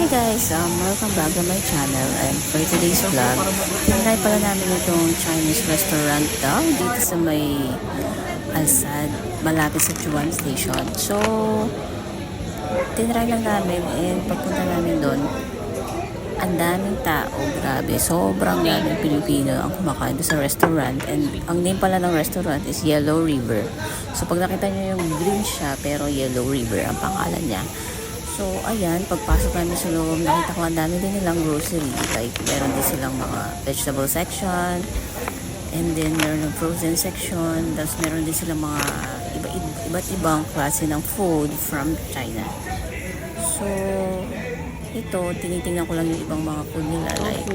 Hey guys, welcome back to my channel, and for today's vlog, tinry pala namin itong Chinese restaurant daw dito sa may Alsad, malapit sa Chuan Station. So, tinry lang namin, and pagpunta namin doon, ang daming tao, grabe, sobrang daming Pilipino ang kumakain doon sa restaurant, and ang name pala ng restaurant is Yellow River. So, pag nakita nyo yung green siya, pero Yellow River ang pangalan niya. So, ayan, pagpasok namin sa loob, nakita ko ang dami din nilang grocery. Like, meron din silang mga vegetable section, and then meron ng frozen section, tapos meron din silang mga iba't ibang klase ng food from China. So, ito, tinitingnan ko lang yung ibang mga food nila. Like,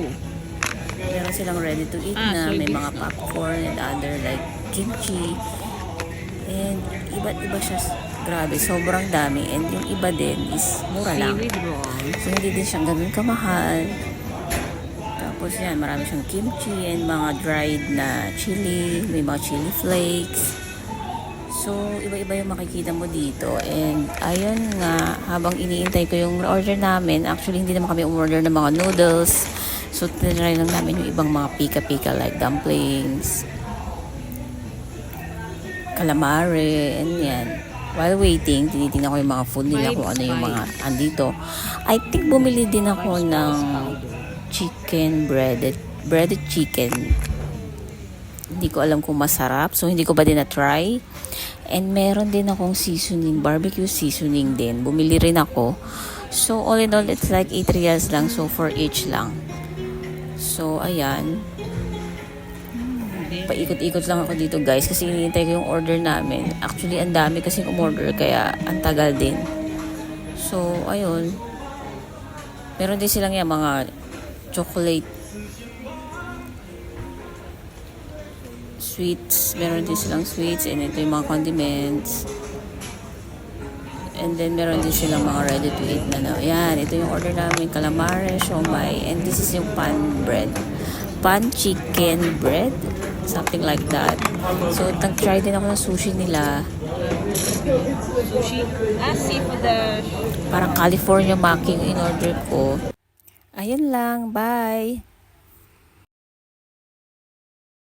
meron silang ready to eat na, may mga popcorn and other like kimchi. And iba't iba siya. Grabe, sobrang dami. And yung iba din is mura lang. So, hindi din siya ganun kamahal. Tapos yan, marami siyang kimchi and mga dried na chili. May mga chili flakes. So, iba-iba yung makikita mo dito. And ayun nga, habang iniintay ko yung order namin, actually hindi naman kami umorder ng mga noodles. So, tinry lang namin yung ibang mga pika-pika like dumplings, calamari, and yan. While waiting, tinitingnan ko yung mga food nila kung ano yung mga andito. I think bumili din ako ng chicken, breaded chicken. Hindi ko alam kung masarap, so hindi ko ba din na-try. And meron din akong seasoning, barbecue seasoning din. Bumili rin ako. So all in all, it's like 8 reals lang, so for each lang. So ayan. Paikot-ikot lang ako dito guys kasi hinihintay ko yung order namin. Actually, ang dami kasi umorder kaya ang tagal din. So, ayun. Meron din silang yung mga chocolate sweets. Meron din silang sweets and ito yung mga condiments. And then, meron din silang mga ready to eat na. Yan, ito yung order namin. Calamari, siomai, and this is yung pan bread. Pan chicken bread. Something like that. So, nag-try din ako ng sushi nila. Sushi? Seafood. Parang California maki yung in-order ko. Ayun lang. Bye!